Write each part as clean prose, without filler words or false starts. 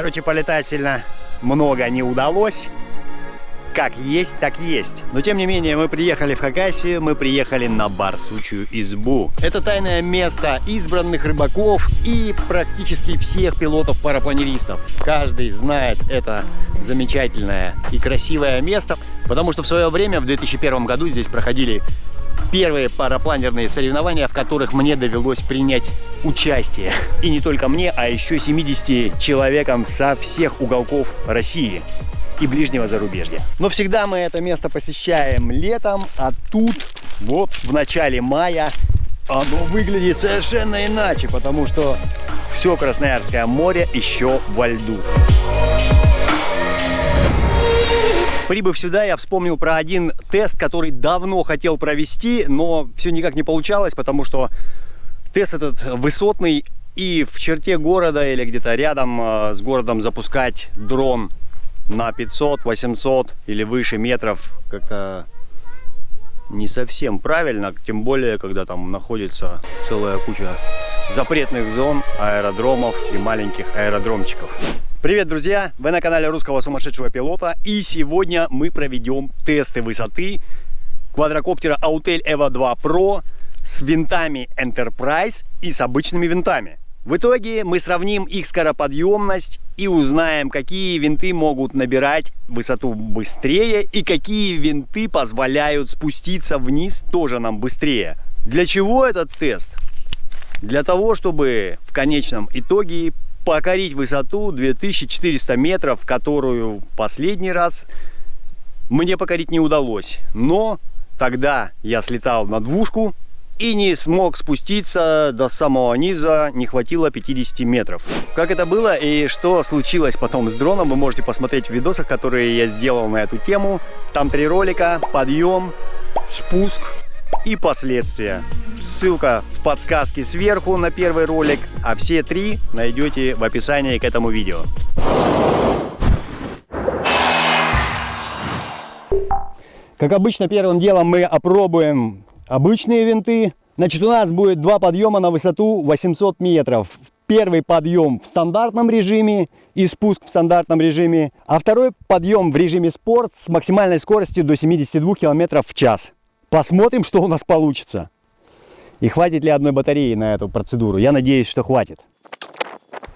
Короче, полетать сильно много не удалось. Как есть, так есть. Но тем не менее, мы приехали в Хакасию, мы приехали на Барсучью избу. Это тайное место избранных рыбаков и практически всех пилотов-парапланеристов. Каждый знает это замечательное и красивое место, потому что в свое время, в 2001 году, здесь проходили первые парапланерные соревнования, в которых мне довелось принять участие. И не только мне, а еще 70 человекам со всех уголков России и ближнего зарубежья. Но всегда мы это место посещаем летом, а тут, вот в начале мая, оно выглядит совершенно иначе, потому что все Красноярское море еще во льду. Прибыв сюда, я вспомнил про один тест, который давно хотел провести, но все никак не получалось, потому что тест этот высотный, и в черте города или где-то рядом с городом запускать дрон на 500, 800 или выше метров как-то не совсем правильно, тем более, когда там находится целая куча запретных зон, аэродромов и маленьких аэродромчиков. Привет, друзья! Вы на канале Русского Сумасшедшего Пилота, и сегодня мы проведем тесты высоты квадрокоптера Autel EVA 2 Pro с винтами Enterprise и с обычными винтами. В итоге мы сравним их скороподъемность и узнаем, какие винты могут набирать высоту быстрее и какие винты позволяют спуститься вниз тоже нам быстрее. Для чего этот тест? Для того, чтобы в конечном итоге покорить высоту 2400 метров, которую последний раз мне покорить не удалось. Но тогда я слетал на двушку и не смог спуститься до самого низа, не хватило 50 метров. Как это было и что случилось потом с дроном, вы можете посмотреть в видосах, которые я сделал на эту тему. Там 3 ролика: подъем, спуск и последствия. Ссылка в подсказке сверху на первый ролик, а все 3 найдете в описании к этому видео. Как обычно, первым делом мы опробуем обычные винты. Значит, у нас будет 2 подъема на высоту 800 метров. Первый подъем в стандартном режиме и спуск в стандартном режиме, а второй подъем в режиме спорт с максимальной скоростью до 72 км в час. Посмотрим, что у нас получится. И хватит ли одной батареи на эту процедуру. Я надеюсь, что хватит.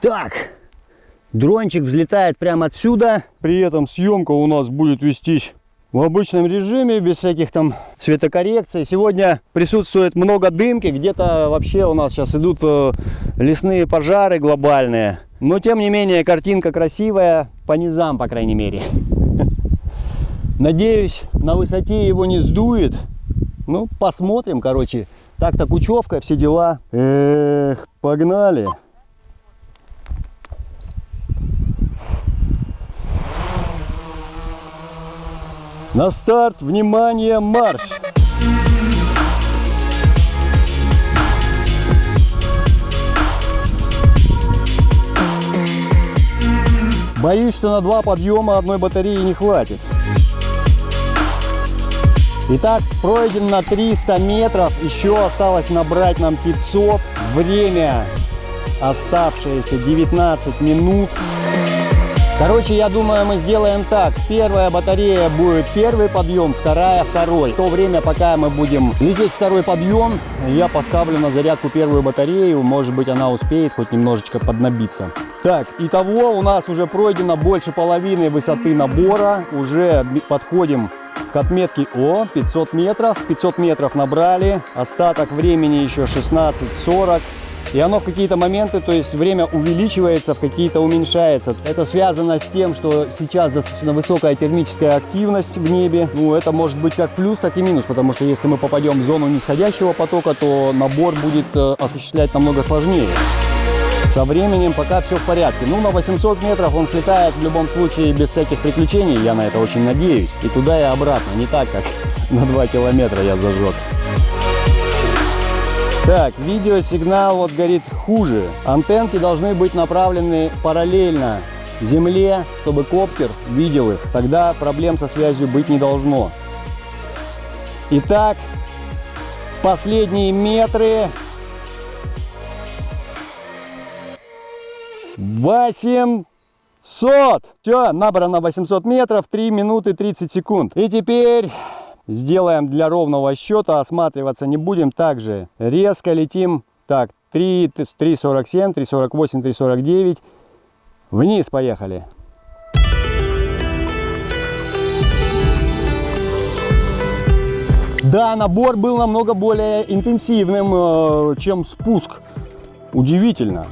Так, дрончик взлетает прямо отсюда. При этом съемка у нас будет вестись в обычном режиме, без всяких там цветокоррекций. Сегодня присутствует много дымки, где-то вообще у нас сейчас идут лесные пожары глобальные. Но тем не менее картинка красивая, по низам, по крайней мере. Надеюсь, на высоте его не сдует. Ну, посмотрим, короче. Так-то кучевка, все дела. Эх, погнали. На старт, внимание, марш! Боюсь, что на 2 подъема одной батареи не хватит. Итак, пройдено 300 метров, еще осталось набрать нам 500. Время оставшееся 19 минут. Короче, я думаю, мы сделаем так. Первая батарея будет первый подъем, вторая второй. В то время, пока мы будем лететь второй подъем, я поставлю на зарядку первую батарею. Может быть, она успеет хоть немножечко поднабиться. Так, итого у нас уже пройдено больше половины высоты набора. Уже подходим к отметке 500 метров. 500 метров набрали. Остаток времени еще 16:40. И оно в какие-то моменты, то есть время увеличивается, в какие-то уменьшается. Это связано с тем, что сейчас достаточно высокая термическая активность в небе. Ну, это может быть как плюс, так и минус, потому что если мы попадем в зону нисходящего потока, то набор будет осуществлять намного сложнее. Со временем пока все в порядке. Ну, на 800 метров он слетает в любом случае без всяких приключений, я на это очень надеюсь. И туда, и обратно, не так, как на 2 километра я зажег. Так, видеосигнал вот горит хуже. Антенки должны быть направлены параллельно земле, чтобы коптер видел их. Тогда проблем со связью быть не должно. Итак, последние метры. 8, 800. Все, набрано 800 метров, 3 минуты 30 секунд. И теперь сделаем для ровного счета, осматриваться не будем. Также резко летим. Так, 3.47, 3.48, 3.49. Вниз поехали. Да, набор был намного более интенсивным, чем спуск. Удивительно.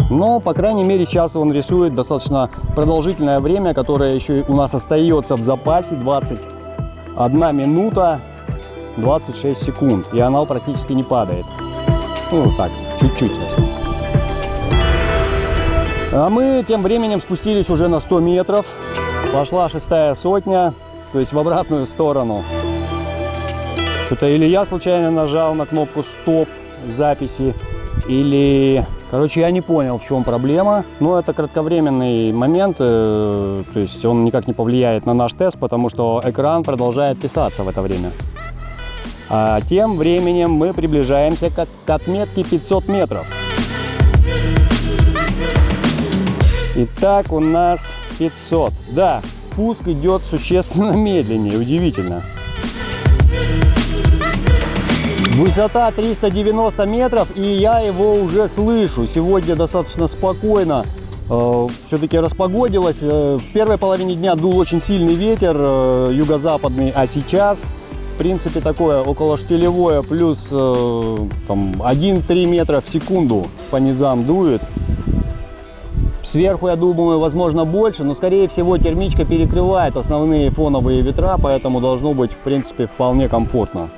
Но, по крайней мере, сейчас он рисует достаточно продолжительное время, которое еще у нас остается в запасе. 21 минута 26 секунд. И она практически не падает. Ну, так, чуть-чуть совсем. А мы тем временем спустились уже на 100 метров. Пошла 6-я сотня, то есть в обратную сторону. Что-то или я случайно нажал на кнопку стоп записи, или... Короче, я не понял, в чем проблема. Но это кратковременный момент, то есть он никак не повлияет на наш тест, потому что экран продолжает писаться в это время. А тем временем мы приближаемся к отметке 500 метров. Итак, у нас 500. Да, спуск идет существенно медленнее, удивительно. Высота 390 метров, и я его уже слышу. Сегодня достаточно спокойно. Все-таки распогодилось. В первой половине дня дул очень сильный ветер, юго-западный, а сейчас, в принципе, такое около штилевое, плюс 1-3 метра в секунду по низам дует. Сверху, я думаю, возможно больше, но, скорее всего, термичка перекрывает основные фоновые ветра, поэтому должно быть, в принципе, вполне комфортно.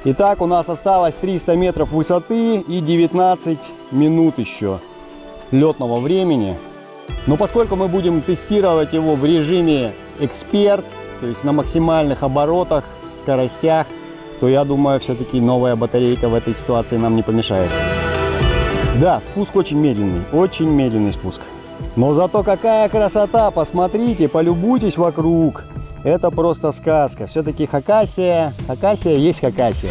Итак, у нас осталось 300 метров высоты и 19 минут еще летного времени. Но поскольку мы будем тестировать его в режиме эксперт, то есть на максимальных оборотах, скоростях, то я думаю, все-таки новая батарейка в этой ситуации нам не помешает. Да, спуск очень медленный спуск. Но зато какая красота, посмотрите, полюбуйтесь вокруг. Это просто сказка. Все-таки Хакасия есть Хакасия.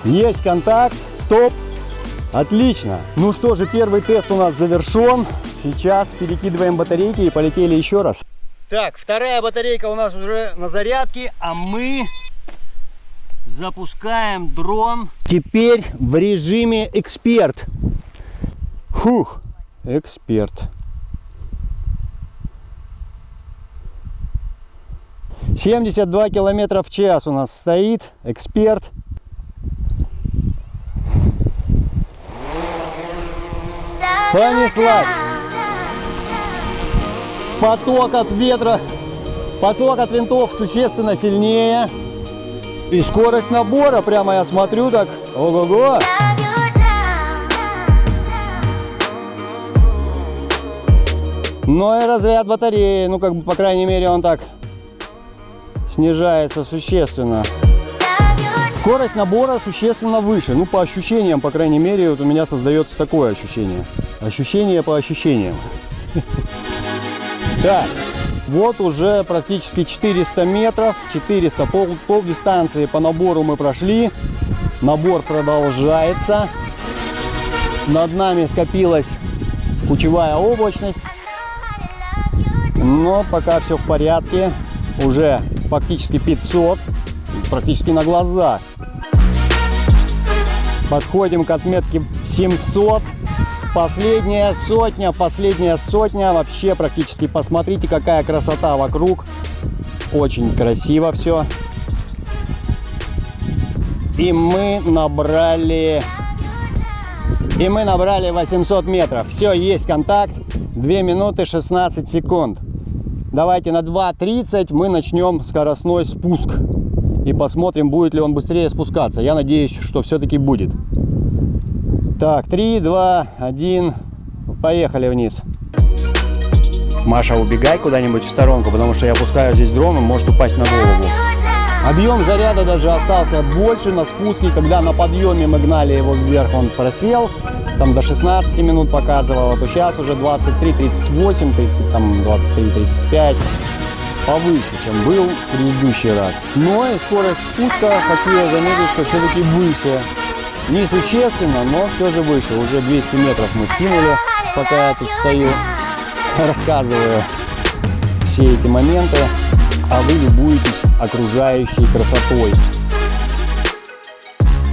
Есть контакт, стоп. Отлично. Ну что же, первый тест у нас завершен. Сейчас перекидываем батарейки и полетели еще раз. Так, вторая батарейка у нас уже на зарядке, а мы запускаем дрон. Теперь в режиме эксперт. Фух, эксперт. 72 километра в час у нас стоит эксперт. Понеслась. Поток от ветра, поток от винтов существенно сильнее. И скорость набора, прямо я смотрю так, ого-го. Ну и разряд батареи, ну как бы по крайней мере он так снижается существенно. Скорость набора существенно выше, ну по ощущениям, по крайней мере, вот у меня создается такое ощущение. Ощущение по ощущениям. Так, вот уже практически 400 метров, 400, полдистанции по набору мы прошли. Набор продолжается. Над нами скопилась кучевая облачность. Но пока все в порядке. Уже фактически 500, практически на глазах. Подходим к отметке 700. Последняя сотня, вообще практически, посмотрите, какая красота вокруг. Очень красиво все. И мы набрали 800 метров. Все, есть контакт. 2 минуты 16 секунд. Давайте на 2:30 мы начнем скоростной спуск. И посмотрим, будет ли он быстрее спускаться. Я надеюсь, что все-таки будет. Так, 3, 2, 1, поехали вниз. Маша, убегай куда-нибудь в сторонку, потому что я опускаю здесь дрон, он может упасть на голову. Объем заряда даже остался больше на спуске, когда на подъеме мы гнали его вверх, он просел, там до 16 минут показывало, то сейчас уже 23-38, 23-35, повыше, чем был в предыдущий раз. Но и скорость спуска, хочу я заметить, что все-таки выше. Не существенно, но все же выше. Уже 200 метров мы скинули, пока я тут стою, рассказываю все эти моменты, а вы любуетесь окружающей красотой.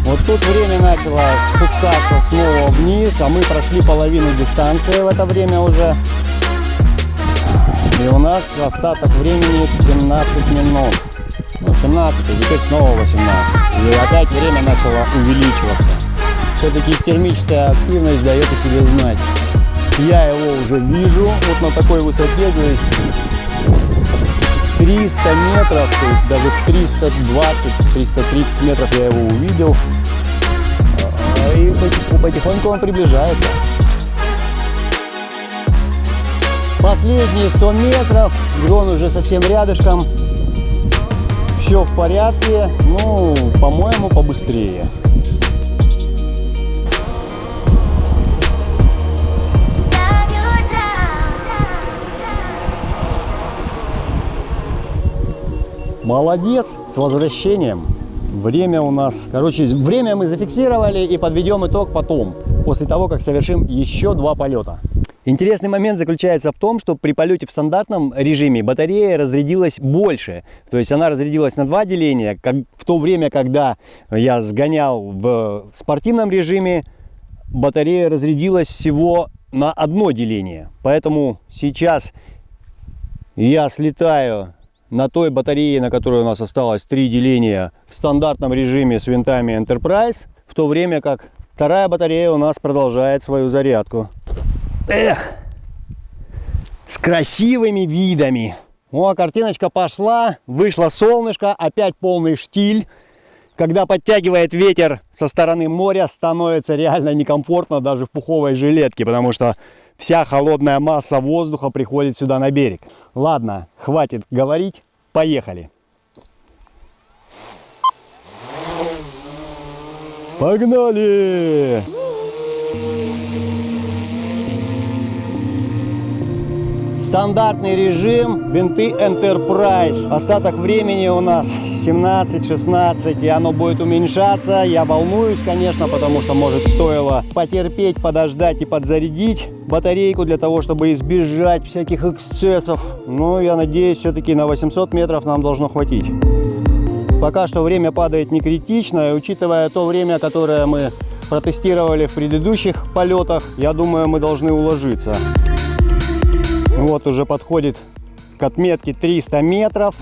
Вот тут время начало спускаться снова вниз, а мы прошли половину дистанции в это время уже. И у нас остаток времени 17 минут. Ну, 17, и теперь снова 18. И опять время начало увеличиваться. Все-таки термическая активность дает о себе знать. Я его уже вижу вот на такой высоте, то есть 300 метров, то есть даже 320-330 метров я его увидел. И потихоньку он приближается. Последние 100 метров, и он уже совсем рядышком. Все в порядке, ну, по-моему, побыстрее. Молодец, с возвращением. Время у нас, короче, время мы зафиксировали и подведем итог потом, после того, как совершим еще 2 полета. Интересный момент заключается в том, что при полете в стандартном режиме батарея разрядилась больше. То есть она разрядилась на 2 деления, в то время, когда я сгонял в спортивном режиме, батарея разрядилась всего на 1 деление. Поэтому сейчас я слетаю на той батарее, на которой у нас осталось 3 деления в стандартном режиме с винтами Enterprise, в то время как вторая батарея у нас продолжает свою зарядку. Эх, с красивыми видами. О, картиночка пошла, вышло солнышко, опять полный штиль. Когда подтягивает ветер со стороны моря, становится реально некомфортно даже в пуховой жилетке, потому что вся холодная масса воздуха приходит сюда на берег. Ладно, хватит говорить, поехали. Погнали! Стандартный режим, винты Enterprise. Остаток времени у нас 17-16, и оно будет уменьшаться. Я волнуюсь, конечно, потому что, может, стоило потерпеть, подождать и подзарядить батарейку для того, чтобы избежать всяких эксцессов. Но я надеюсь, все-таки на 800 метров нам должно хватить. Пока что время падает не критично, и учитывая то время, которое мы протестировали в предыдущих полетах, я думаю, мы должны уложиться. Вот уже подходит к отметке 300 метров.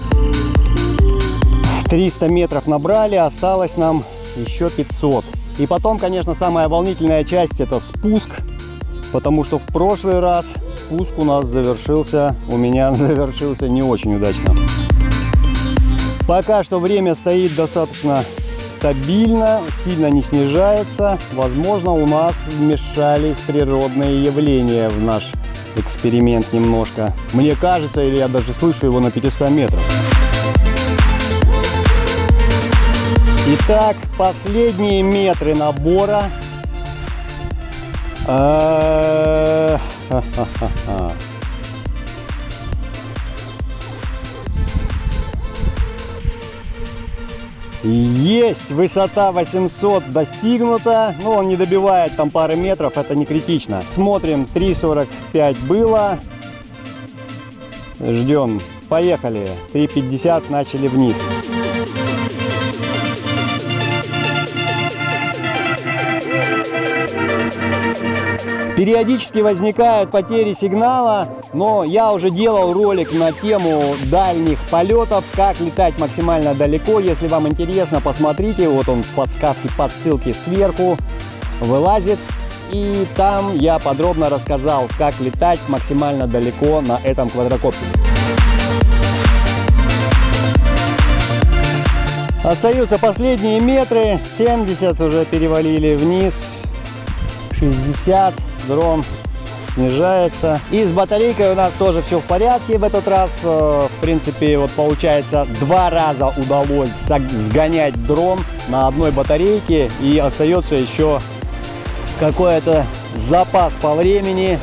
300 метров набрали, осталось нам еще 500. И потом, конечно, самая волнительная часть — это спуск. Потому что в прошлый раз спуск у нас завершился, у меня завершился не очень удачно. Пока что время стоит достаточно стабильно, сильно не снижается. Возможно, у нас вмешались природные явления в наш эксперимент немножко. Мне кажется, или я даже слышу его на 500 метров. Итак, последние метры набора. Есть, высота 800 достигнута, но он не добивает там пары метров, это не критично. Смотрим, 3.45 было, ждем, поехали, 3.50 начали вниз. Периодически возникают потери сигнала, но я уже делал ролик на тему дальних полетов, как летать максимально далеко. Если вам интересно, посмотрите, вот он в подсказке под ссылке сверху вылазит. И там я подробно рассказал, как летать максимально далеко на этом квадрокоптере. Остаются последние метры, 70 уже перевалили вниз, 60. Дрон снижается. И с батарейкой у нас тоже все в порядке в этот раз. В принципе, вот получается 2 раза удалось сгонять дрон на одной батарейке. И остается еще какой-то запас по времени.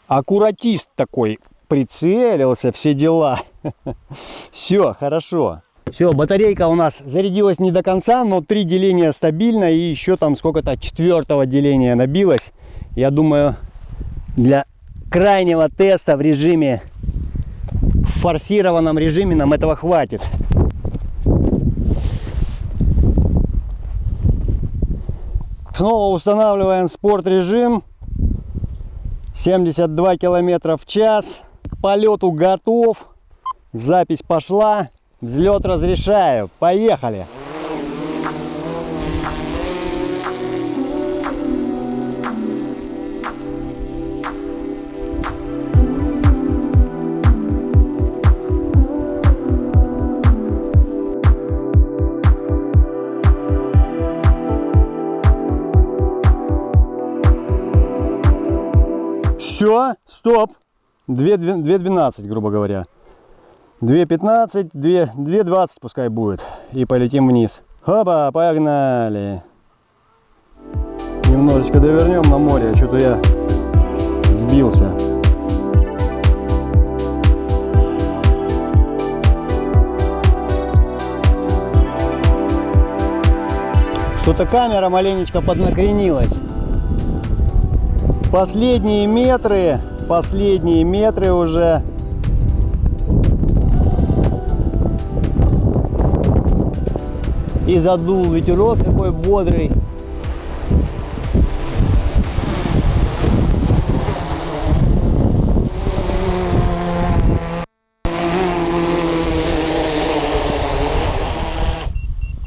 Аккуратист такой, прицелился, все дела. Все, хорошо. Все, батарейка у нас зарядилась не до конца, но 3 деления стабильно. И еще там сколько-то 4-го деления набилось. Я думаю, для крайнего теста в режиме, в форсированном режиме нам этого хватит. Снова устанавливаем спорт режим. 72 километра в час. К полету готов. Запись пошла. Взлет разрешаю. Поехали. Все, стоп. 2.12, грубо говоря. 2.15, 2.20 пускай будет. И полетим вниз. Хопа, погнали. Немножечко довернем на море. Что-то я сбился. Что-то камера маленечко поднакренилась. Последние метры уже. И задул ветерок такой бодрый.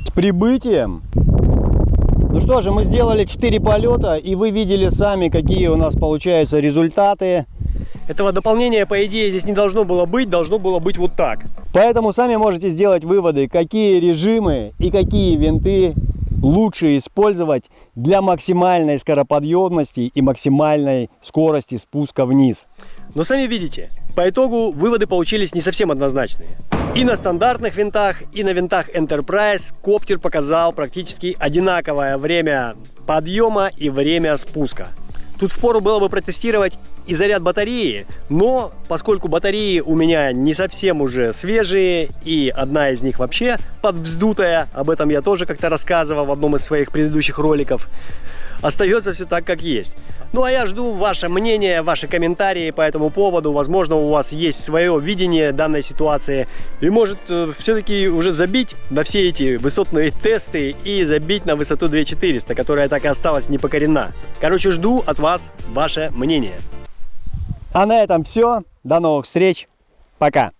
С прибытием! Ну что же, мы сделали 4 полета, и вы видели сами, какие у нас получаются результаты. Этого дополнения, по идее, здесь не должно было быть вот так. Поэтому сами можете сделать выводы, какие режимы и какие винты лучше использовать для максимальной скороподъемности и максимальной скорости спуска вниз. Но сами видите, по итогу выводы получились не совсем однозначные. И на стандартных винтах, и на винтах Enterprise коптер показал практически одинаковое время подъема и время спуска. Тут впору было бы протестировать и заряд батареи, но поскольку батареи у меня не совсем уже свежие, и одна из них вообще подвздутая, об этом я тоже как-то рассказывал в одном из своих предыдущих роликов, остается все так, как есть. Ну а я жду ваше мнение, ваши комментарии по этому поводу. Возможно, у вас есть свое видение данной ситуации. И может все-таки уже забить на все эти высотные тесты и забить на высоту 2400, которая так и осталась непокорена. Короче, жду от вас ваше мнение. А на этом все. До новых встреч. Пока.